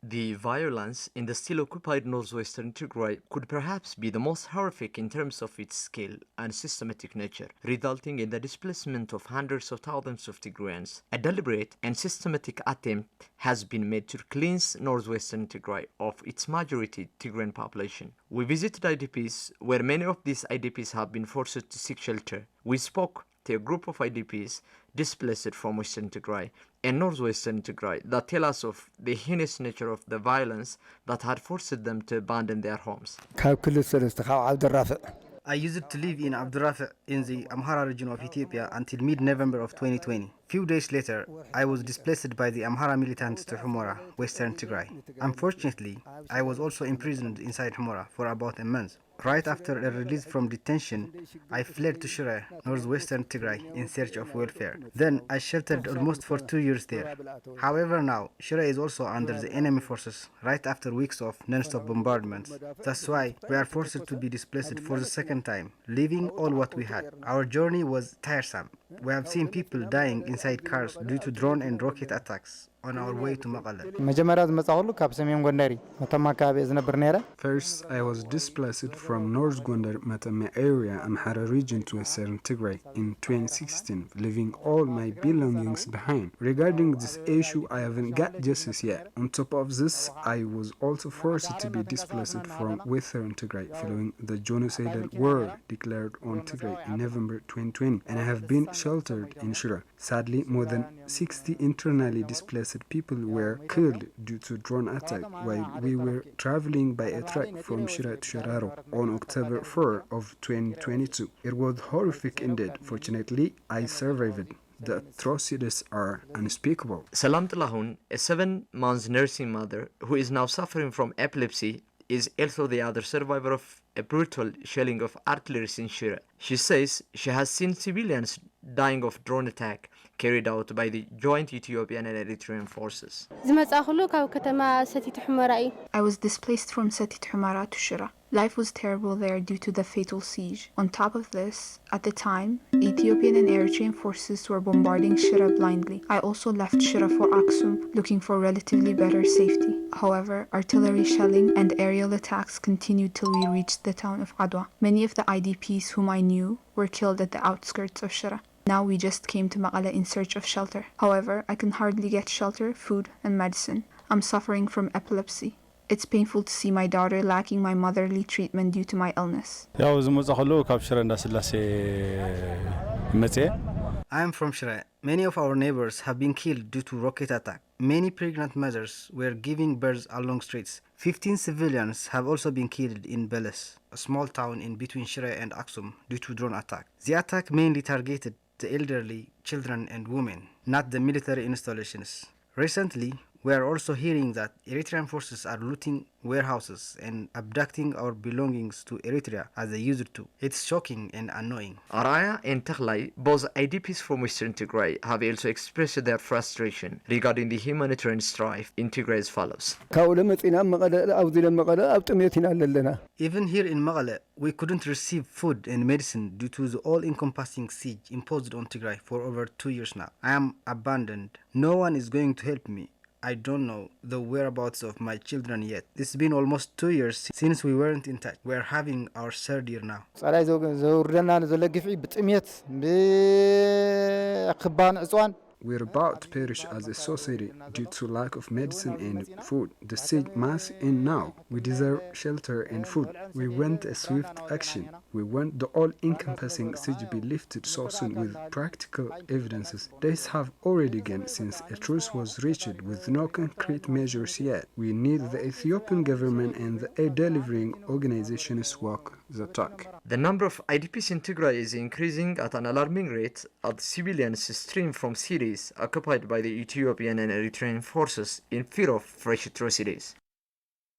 The violence in the still occupied northwestern Tigray could perhaps be the most horrific in terms of its scale and systematic nature, resulting in the displacement of hundreds of thousands of Tigrayans. A deliberate and systematic attempt has been made to cleanse northwestern Tigray of its majority Tigrayan population. We visited IDPs where many of these IDPs have been forced to seek shelter. We spoke to a group of IDPs displaced from Western Tigray and Northwestern Tigray that tell us of the heinous nature of the violence that had forced them to abandon their homes. I used to live in Abdurrafi in the Amhara region of Ethiopia until mid-November of 2020. Few days later, I was displaced by the Amhara militants to Humora, Western Tigray. Unfortunately, I was also imprisoned inside Humora for about a month. Right after a release from detention, I fled to Shire, northwestern Tigray, in search of welfare. Then I sheltered almost for 2 years there. However, now Shire is also under the enemy forces right after weeks of non-stop bombardments. That's why we are forced to be displaced for the second time, leaving all what we had. Our journey was tiresome. We have seen people dying inside cars due to drone and rocket attacks on our way to Maqala. First, I was displaced from North Gondar Matame area, Amhara region to Western Tigray in 2016, leaving all my belongings behind. Regarding this issue, I haven't got justice yet. On top of this, I was also forced to be displaced from Western Tigray following the genocidal war declared on Tigray in November 2020, and I have been sheltered in Shira. Sadly, more than 60 internally displaced people were killed due to drone attack while we were traveling by a truck from Shira to Shararo on October 4 of 2022. It was horrific indeed. Fortunately, I survived. The atrocities are unspeakable. Salam Talahun, a 7-month nursing mother who is now suffering from epilepsy, is also the other survivor of a brutal shelling of artillery in Shira. She says she has seen civilians dying of drone attack carried out by the joint Ethiopian and Eritrean forces. I was displaced from Setit Humara to Shira. Life was terrible there due to the fatal siege. On top of this, at the time, Ethiopian and Eritrean forces were bombarding Shira blindly. I also left Shira for Aksum, looking for relatively better safety. However, artillery shelling and aerial attacks continued till we reached the town of Adwa. Many of the IDPs whom I knew were killed at the outskirts of Shira. Now we just came to Maqala in search of shelter. However, I can hardly get shelter, food, and medicine. I'm suffering from epilepsy. It's painful to see my daughter lacking my motherly treatment due to my illness. I am from Shire. Many of our neighbors have been killed due to rocket attack. Many pregnant mothers were giving birth along streets. 15 civilians have also been killed in Beles, a small town in between Shire and Aksum, due to drone attack. The attack mainly targeted the elderly, children and women, not the military installations. Recently, we are also hearing that Eritrean forces are looting warehouses and abducting our belongings to Eritrea as they used to. It's shocking and annoying. Araya and Tigray, both IDPs from Western Tigray, have also expressed their frustration regarding the humanitarian strife in Tigray as follows. Even here in Maqala, we couldn't receive food and medicine due to the all-encompassing siege imposed on Tigray for over 2 years now. I am abandoned. No one is going to help me. I don't know the whereabouts of my children yet. It's been almost 2 years since we weren't in touch. We're having our 3rd year now. We're about to perish as a society due to lack of medicine and food. The siege must end now. We deserve shelter and food. We want a swift action. We want the all-encompassing siege be lifted so soon with practical evidences. Days have already gone since a truce was reached with no concrete measures yet. We need the Ethiopian government and the aid delivering organizations walk the talk. The number of IDPs in Tigray is increasing at an alarming rate as civilians stream from cities occupied by the Ethiopian and Eritrean forces in fear of fresh atrocities.